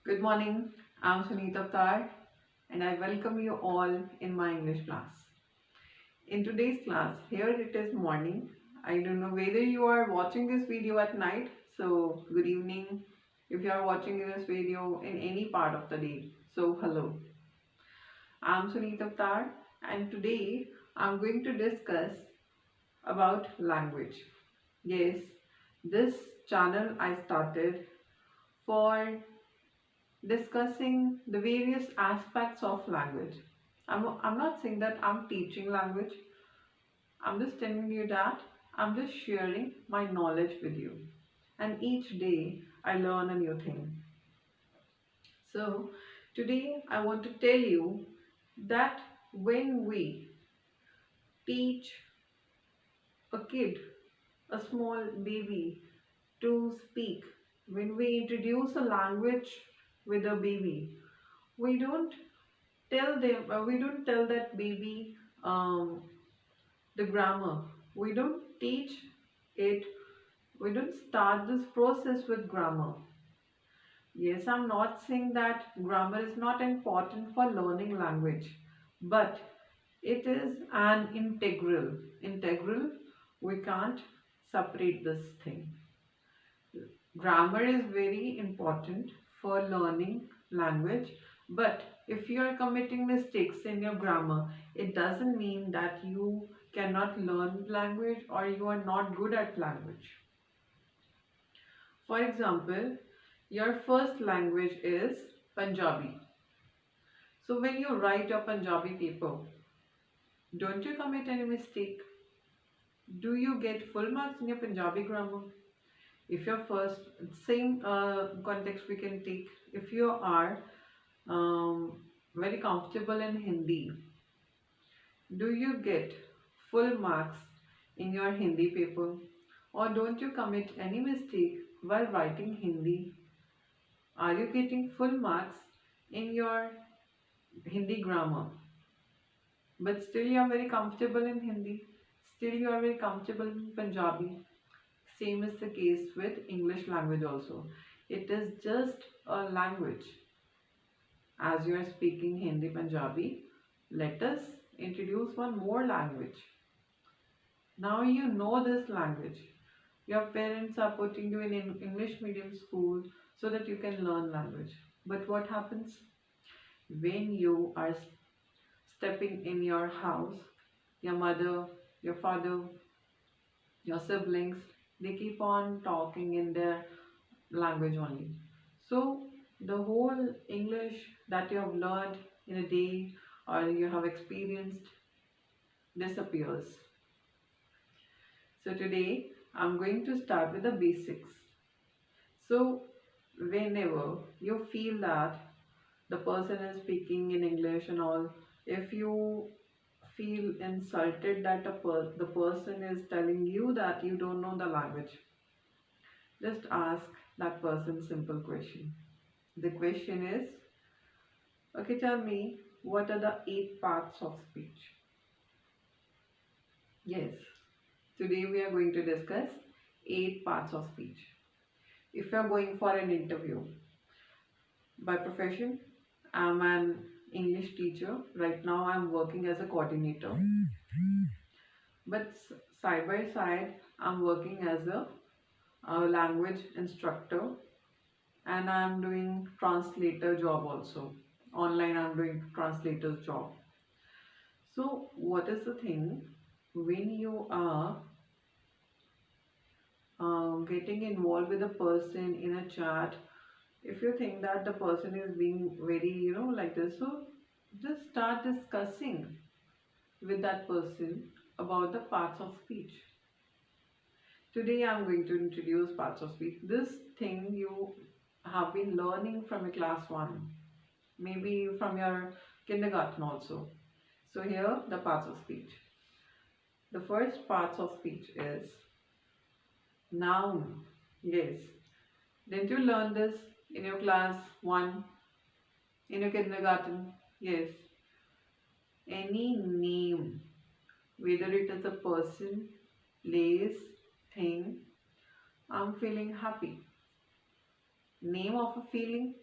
Good morning, I'm Suneetavtar and I welcome you all in my English class. In today's class, here it is morning. I don't know whether you are watching this video at night, so good evening. If you are watching this video in any part of the day, so hello. I'm Suneetavtar and today I'm going to discuss about language. Yes, this channel I started for discussing the various aspects of language. I'm not saying that I'm teaching language. I'm just telling you that I'm just sharing my knowledge with you. And each day I learn a new thing. So today I want to tell you that when we teach a kid, a small baby to speak, when we introduce a language with a baby, we don't we don't tell that baby the grammar. We don't teach it. We don't start this process with grammar. Yes, I'm not saying that grammar is not important for learning language, but it is an integral. We can't separate this thing. Grammar is very important for learning language, but if you are committing mistakes in your grammar, it doesn't mean that you cannot learn language or you are not good at language. For example, your first language is Punjabi. So when you write your Punjabi paper, don't you commit any mistake? Do you get full marks in your Punjabi grammar? If your first, same context we can take, if you are very comfortable in Hindi, do you get full marks in your Hindi paper, or don't you commit any mistake while writing Hindi? Are you getting full marks in your Hindi grammar? But still you are very comfortable in Hindi, still you are very comfortable in Punjabi. Same is the case with English language also. It is just a language. As you are speaking Hindi, Punjabi, let us introduce one more language. Now you know this language. Your parents are putting you in English medium school so that you can learn language. But what happens when you are stepping in your house? Your mother, your father, your siblings, they keep on talking in their language only. So the whole English that you have learned in a day or you have experienced disappears. So today I'm going to start with the basics. So whenever you feel that the person is speaking in English and all, if you feel insulted that the person is telling you that you don't know the language, just ask that person simple question. The question is, okay, tell me, what are the 8 parts of speech? Yes, today we are going to discuss 8 parts of speech. If you are going for an interview, by profession, I'm an English teacher. Right now, I'm working as a coordinator. But side by side, I'm working as a language instructor and I'm doing translator job also. Online, I'm doing translator's job. So, what is the thing when you are getting involved with a person in a chat? If you think that the person is being very, like this, so just start discussing with that person about the parts of speech. Today, I'm going to introduce parts of speech. This thing you have been learning from your class 1, maybe from your kindergarten also. So, here the parts of speech. The first parts of speech is noun. Yes. Didn't you learn this in your class 1, in your kindergarten? Yes. Any name, whether it is a person, place, thing. I'm feeling happy. Name of a feeling.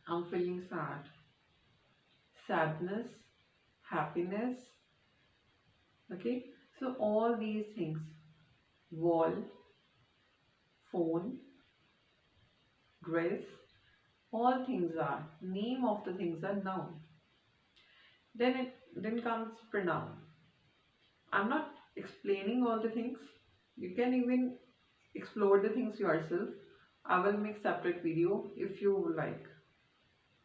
I'm feeling sad. Sadness, happiness. Okay, so all these things, wall, phone, dress, all things are, name of the things are noun. Then comes pronoun. I'm not explaining all the things. You can even explore the things yourself. I will make separate video if you like.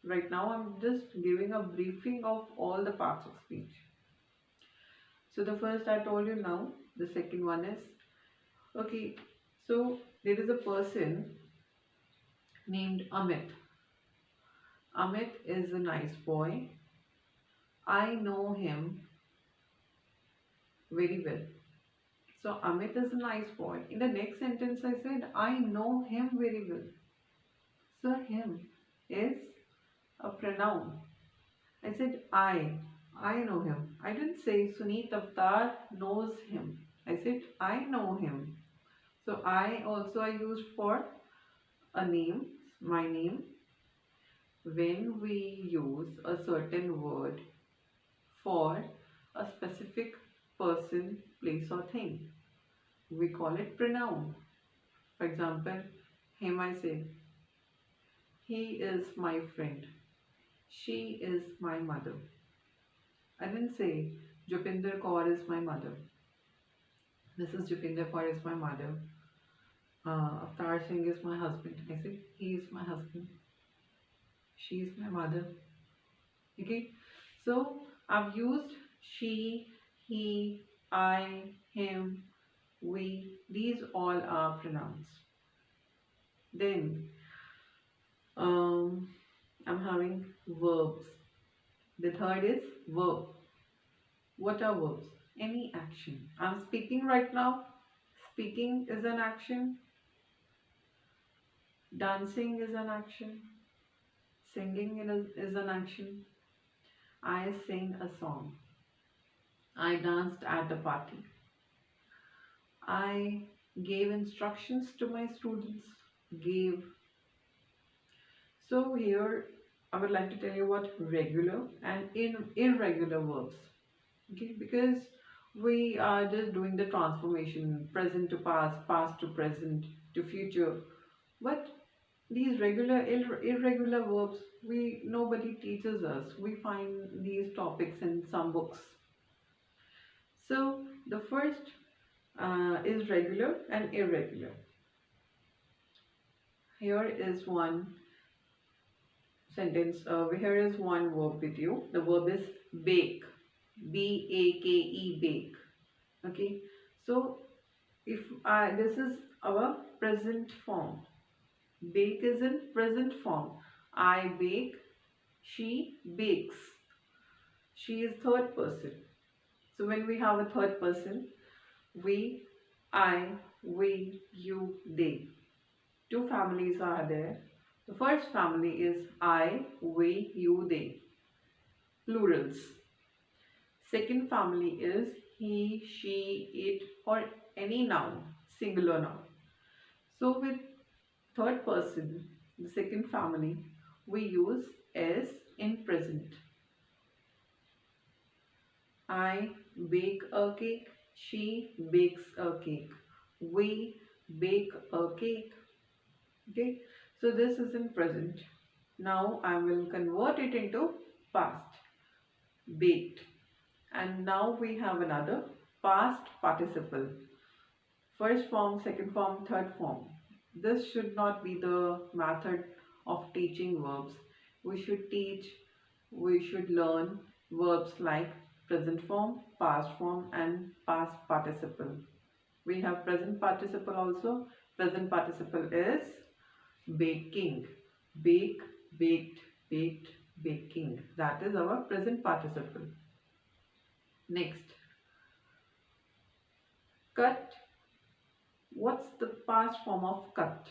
Right now I'm just giving a briefing of all the parts of speech. So the first I told you now, the second one is, okay, so there is a person named Amit. Amit is a nice boy. I know him very well. So Amit is a nice boy. In the next sentence I said, I know him very well. So him is a pronoun. I said I know him. I didn't say Suneetavtar knows him. I said I know him. So I used for a name, my name, when we use a certain word for a specific person, place or thing. We call it pronoun. For example, him I say, he is my friend. She is my mother. I didn't say Jupinder Kaur is my mother. Mrs. Jupinder Kaur is my mother. Avtar Singh is my husband. I said he is my husband. She is my mother. Okay. So I've used she, he, I, him, we. These all are pronouns. Then I'm having verbs. The third is verb. What are verbs? Any action. I'm speaking right now. Speaking is an action. Dancing is an action. Singing is an action. I sing a song. I danced at a party. I gave instructions to my students. Gave. So here I would like to tell you what regular and irregular verbs. Okay, because we are just doing the transformation, present to past, past to present to future. But these irregular verbs, nobody teaches us. We find these topics in some books. So the first is regular and irregular. Here is one sentence. Here is one verb with you. The verb is bake. B-A-K-E, bake. Okay. So if this is our present form. Bake is in present form. I bake. She bakes. She is third person. So when we have a third person, we, I, we, you, they. Two families are there. The first family is I, we, you, they. Plurals. Second family is he, she, it, or any noun, singular noun. So with third person, the second family, we use S in present. I bake a cake. She bakes a cake. We bake a cake. Okay. So this is in present. Now I will convert it into past. Baked. And now we have another past participle. First form, second form, third form. This should not be the method of teaching verbs. We should learn verbs like present form, past form and past participle. We have present participle also. Present participle is baking. Bake, baked, baked, baking. That is our present participle. Next, cut. What's the past form of cut?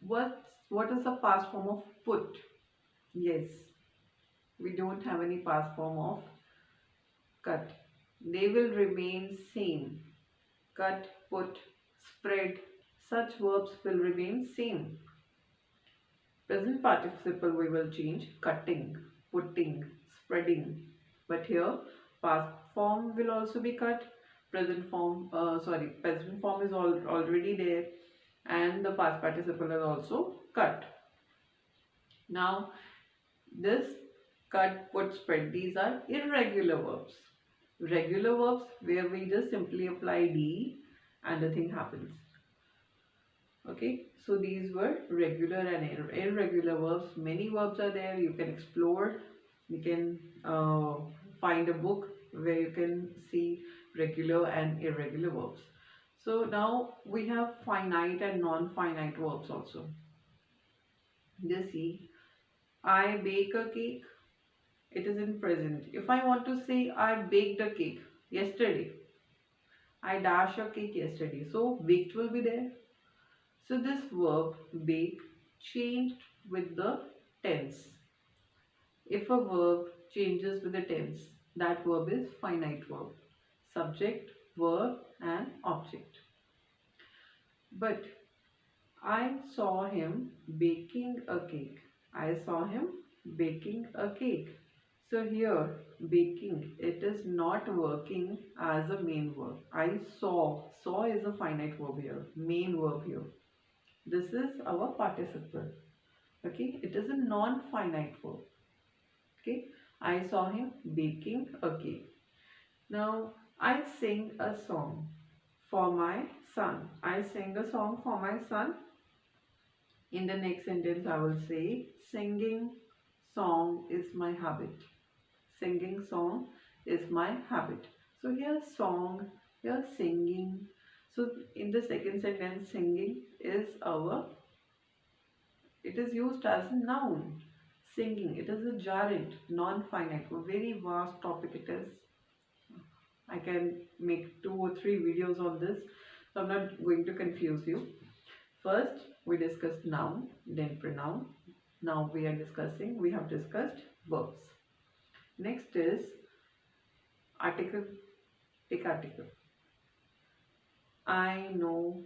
What is the past form of put? Yes, we don't have any past form of cut. They will remain same. Cut, put, spread. Such verbs will remain same. Present participle we will change cutting, putting, spreading. But here past form will also be cut. Present form is already there, and the past participle is also cut. Now this cut, put, spread, these are irregular verbs. Regular verbs where we just simply apply D and the thing happens. Okay, so these were regular and irregular verbs. Many verbs are there. You can explore. You can find a book where you can see regular and irregular verbs. So now we have finite and non-finite verbs also. Just see, I bake a cake. It is in present. If I want to say I baked a cake yesterday, I dash a cake yesterday. So baked will be there. So this verb bake changed with the tense. If a verb changes with the tense, that verb is finite verb. Subject, verb and object. But I saw him baking a cake. I saw him baking a cake. So here baking, it is not working as a main verb. I saw. Saw is a finite verb here. Main verb here. This is our participle. Okay, it is a non-finite verb. Okay, I saw him baking a cake. Now I sing a song for my son. I sing a song for my son. In the next sentence I will say singing song is my habit. Singing song is my habit. So here song, here singing. So in the second sentence, singing is it is used as a noun. Singing, it is a gerund, non-finite, a very vast topic it is. I can make 2 or 3 videos on this, so I'm not going to confuse you. First, we discussed noun, then pronoun. Now we have discussed verbs. Next is article, take article. I know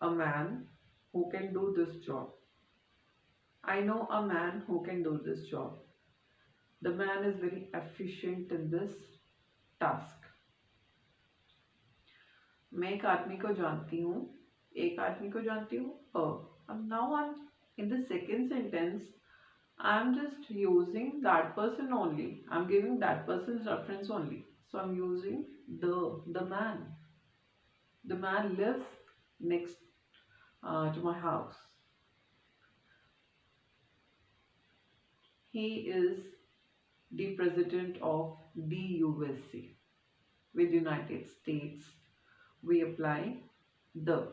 a man who can do this job. I know a man who can do this job. The man is very efficient in this task. मैं एक आदमी को जानती हूँ. एक आदमी को जानती हूँ. And now I'm in the second sentence. I'm just using that person only. I'm giving that person's reference only. So I'm using the man. The man lives next to my house. He is the president of the USA. With United States, we apply the.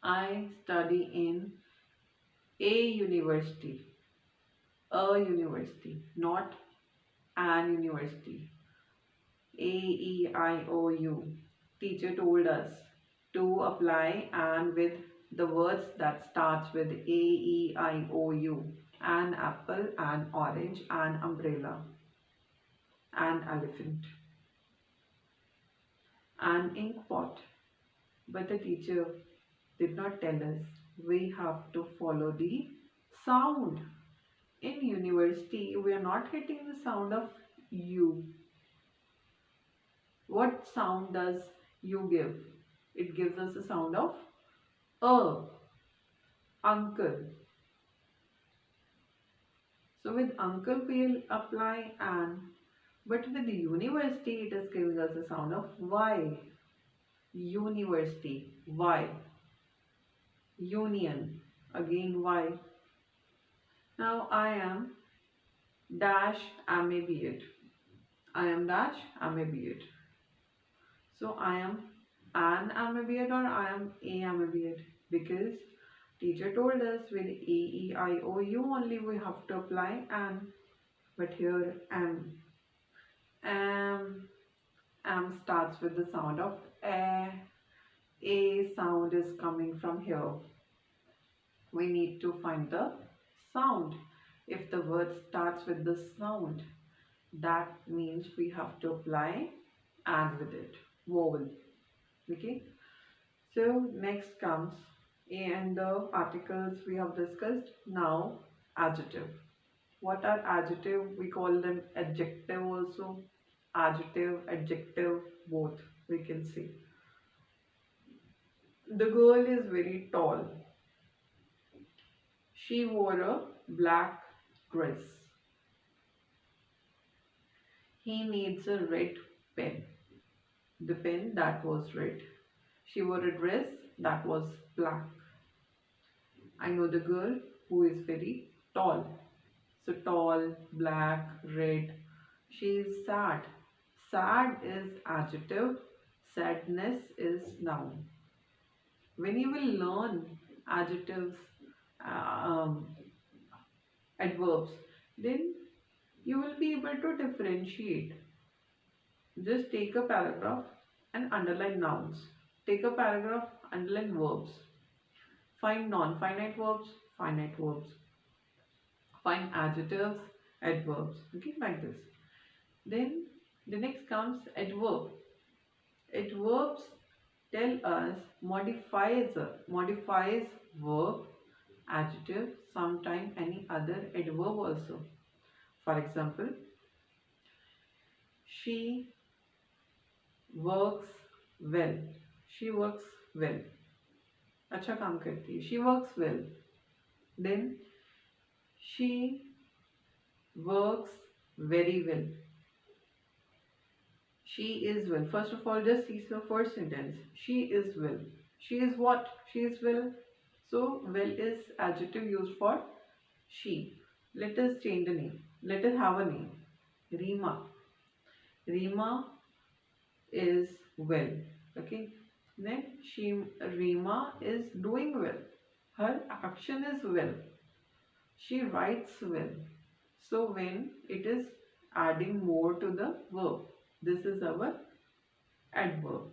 I study in a university. A university, not an university. A-E-I-O-U. Teacher told us to apply and with the words that starts with A-E-I-O-U. An apple, an orange, an umbrella, an elephant, an ink pot. But the teacher did not tell us we have to follow the sound. In university, we are not getting the sound of U. What sound does U give? It gives us the sound of uncle. So with uncle we'll apply an, but with the university it is giving us the sound of Y. University, Y. Union, again Y. Now I am dash am a B.Ed. I am dash am a B.Ed. So I am an am a B.Ed or I am a am a B.Ed, because teacher told us with A-E-I-O-U only we have to apply an, but here am starts with the sound of a sound is coming from here. We need to find the sound. If the word starts with the sound, that means we have to apply and with it, vowel. Okay, so next comes And the articles we have discussed. Now, adjective. What are adjective? We call them adjective also. Adjective, adjective, both we can say. The girl is very tall. She wore a black dress. He needs a red pen. The pen that was red. She wore a dress that was black. I know the girl who is very tall. So tall, black, red. She is sad. Sad is adjective. Sadness is noun. When you will learn adjectives, uh, um, adverbs, then you will be able to differentiate. Just take a paragraph and underline nouns. Take a paragraph, underline verbs. Find non-finite verbs, finite verbs. Find adjectives, adverbs. Okay, like this. Then the next comes adverb. Adverbs tell us modifies verb, adjective, sometime any other adverb also. For example, she works well. She works well. अच्छा काम करती है. She works well. Then she works very well. She is well. First of all, just see the first sentence. She is well. She is what? She is well. So well is adjective used for she. Let us change the name. Let us have a name. Rima. Rima is well. Okay. Then Rima is doing well. Her action is well. She writes well. So when it is adding more to the verb, this is our adverb.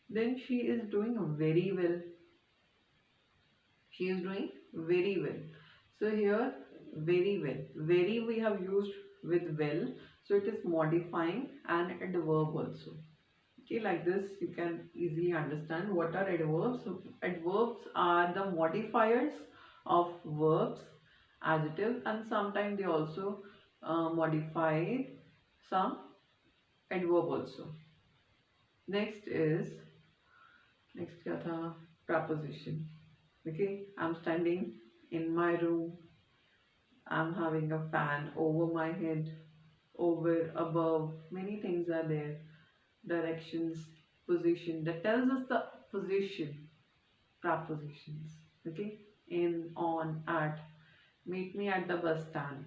Then she is doing very well. She is doing very well. So here very well. Very we have used with well. So it is modifying an adverb also. Okay, like this you can easily understand what are adverbs. So adverbs are the modifiers of verbs, adjectives, and sometimes they also modify some adverb also. Next क्या था? Preposition. Okay, I'm standing in my room. I'm having a fan over my head, over, above. Many things are there. Directions, position. That tells us the position. Prepositions. Okay, in, on, at. Meet me at the bus stand.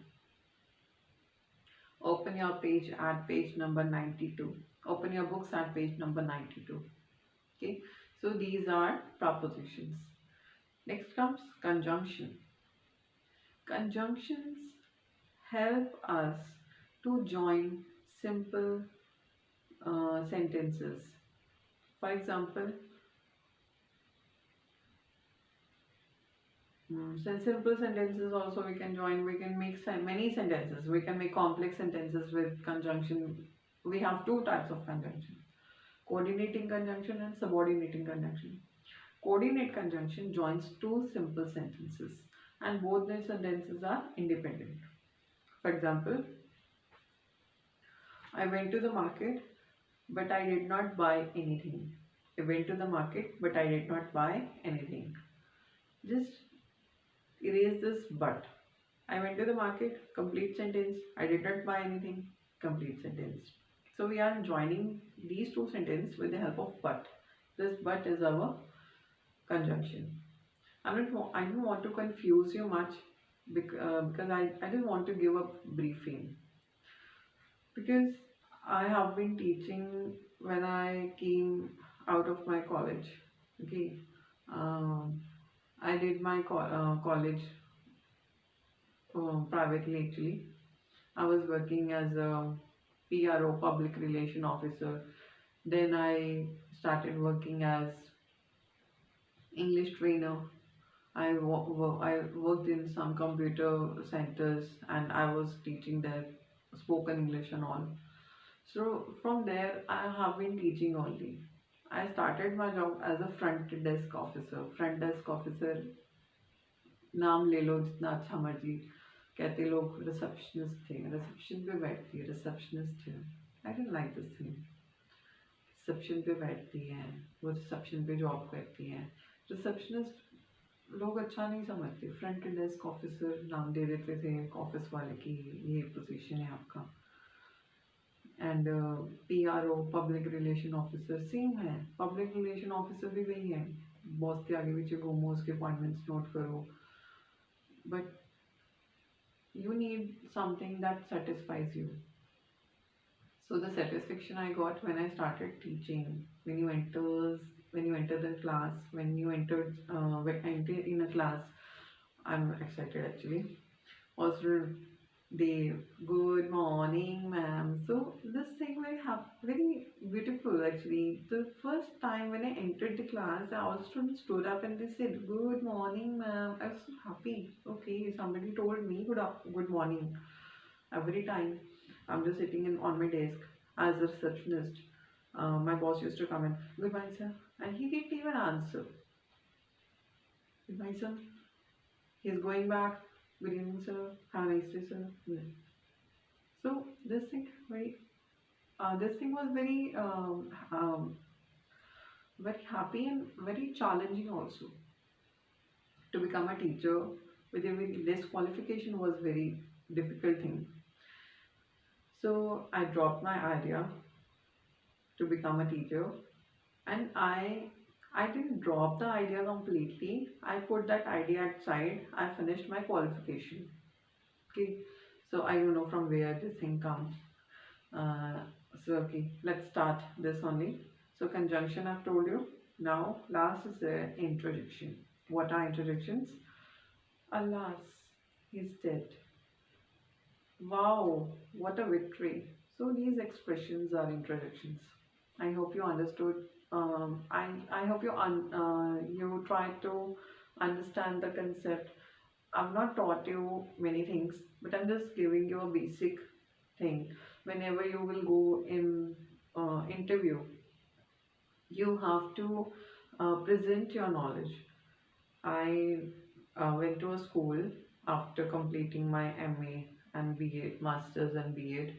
Open your page at page number 92. Open your books at page number 92. Okay, so these are prepositions. Next comes conjunction. Conjunctions help us to join simple sentences. For example, simple sentences also we can join. We can make many sentences. We can make complex sentences with conjunction. We have two types of conjunction: coordinating conjunction and subordinating conjunction. Coordinate conjunction joins two simple sentences and both the sentences are independent. For example, I went to the market but I did not buy anything. I went to the market but I did not buy anything. Just erase this but. I went to the market, complete sentence. I did not buy anything, complete sentence. So we are joining these two sentences with the help of but. This but is our conjunction. I don't want to confuse you much because I just want to give a briefing. Because I have been teaching when I came out of my college. Okay, I did my college privately actually. I was working as a PRO, public relation officer. Then I started working as English trainer. I worked in some computer centers and I was teaching there spoken English and all. So from there I have been teaching only. I started my job as a front desk officer. Front desk officer नाम ले लो जितना अच्छा मर्जी, कहते लोग receptionist थे, reception पे बैठती है, रिसेप्शनिस्ट है। I don't like this thing. Reception पे बैठती हैं, वो रिसेप्शन पे जॉब करती हैं। रिसेप्शनिस्ट लोग अच्छा नहीं समझते। फ्रंट डेस्क ऑफिसर नाम दे देते थे ऑफिस वाले की, ये पोजीशन है आपका। And PRO public relation officer same है। पब्लिक रिलेशन ऑफिसर भी वही है, बॉस के आगे पीछे घूमो, उसके अपॉइंटमेंट्स नोट करो। But you need something that satisfies you. So the satisfaction I got when I started teaching, when you enter the class, when you enter in a class, I'm excited actually. Also they good morning ma'am. So this thing very beautiful actually. The first time when I entered the class, all students stood up and they said good morning ma'am. I was so happy. Okay, somebody told me good morning. Every time I'm just sitting on my desk as a receptionist, my boss used to come in, good morning sir, and he didn't even answer. Good morning sir. He's going back, good evening sir, have a nice day sir. Yeah. So this thing was very happy and very challenging also. To become a teacher with this qualification was very difficult thing. So I dropped my idea to become a teacher, and I didn't drop the idea completely. I put that idea aside. I finished my qualification. Okay, so I don't know from where this thing comes. So okay, let's start this only. So conjunction I've told you. Now last is the introduction. What are introductions? Alas, he's dead. Wow, what a victory. So these expressions are introductions. I hope you understood. I hope you try to understand the concept. I've not taught you many things, but I'm just giving you a basic thing. Whenever you will go in interview, you have to present your knowledge. I went to a school after completing my MA and BEd, Masters and BEd.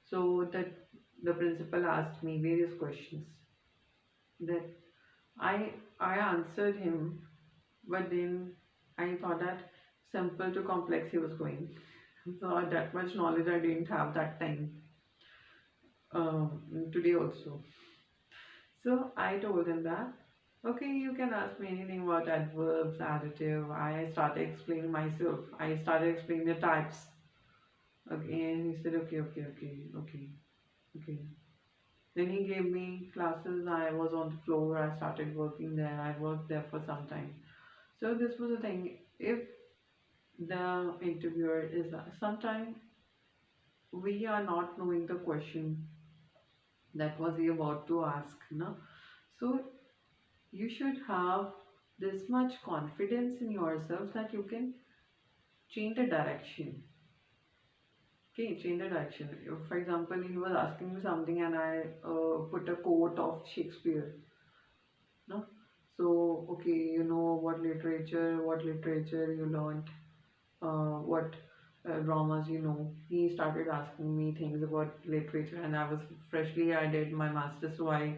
So that the principal asked me various questions that I answered him, but then I thought that simple to complex he was going. So that much knowledge I didn't have that time. Today also. So I told him that, okay, you can ask me anything about adverbs, adjective. I started explaining myself. I started explaining the types. Okay, and he said, okay. Then he gave me classes. I was on the floor. I started working there. I worked there for some time. So this was the thing. If the interviewer is sometimes we are not knowing the question that was he about to ask, no? So you should have this much confidence in yourself that you can change the direction. Okay, change the direction. If, for example, he was asking me something and I put a quote of Shakespeare, no? So, okay, you know what literature you learned, what dramas you know. He started asking me things about literature, and I did my master's, so I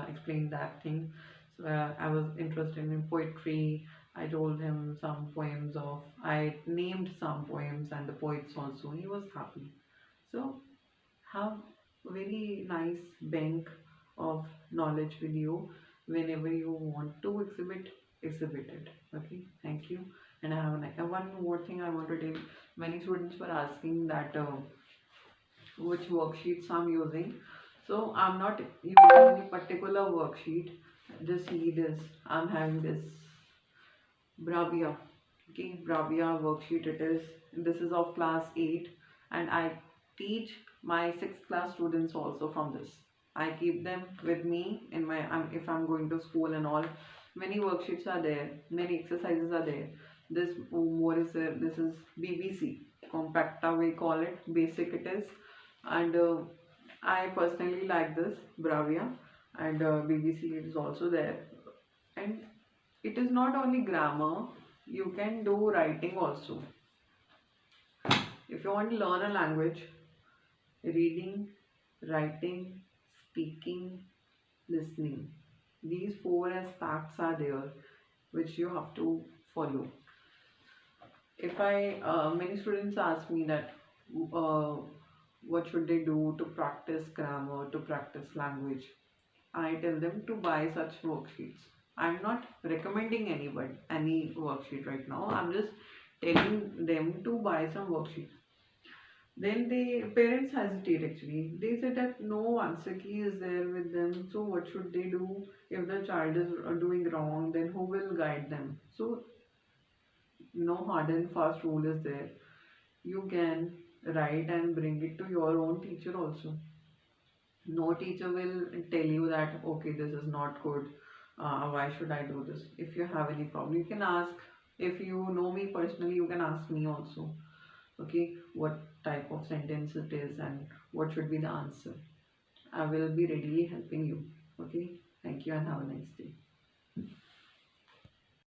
explained that thing. So I was interested in poetry. I told him I named some poems and the poets also. He was happy. So have very nice bank of knowledge with you. Whenever you want to exhibit it. Okay, thank you. And I have one more thing I want to tell. Many students were asking that which worksheets I'm using. So I'm not using any particular worksheet. Just see this. I'm having this Bravia. Okay, Bravia worksheet it is. This is of class 8, and I teach my 6th class students also from this. I keep them with me in my if I'm going to school and all. Many worksheets are there. Many exercises are there. This what is there? This is BBC compacta we call it. Basic it is, and I personally like this Bravia. and BBC is also there. And it is not only grammar, you can do writing also. If you want to learn a language, reading, writing, speaking, listening, these four aspects are there which you have to follow. If I Many students ask me that uh, what should they do to practice grammar, to practice language, I tell them to buy such worksheets. I'm not recommending anybody any worksheet right now. I'm just telling them to buy some worksheets. Then the parents hesitate actually. They say that no answer key is there with them. So what should they do if the child is doing wrong? Then who will guide them? So no hard and fast rule is there. You can write and bring it to your own teacher also. No teacher will tell you that okay, this is not good. Why should I do this? If you have any problem, you can ask. If you know me personally, you can ask me also. Okay, what type of sentence it is and what should be the answer. I will be readily helping you. Okay, thank you and have a nice day.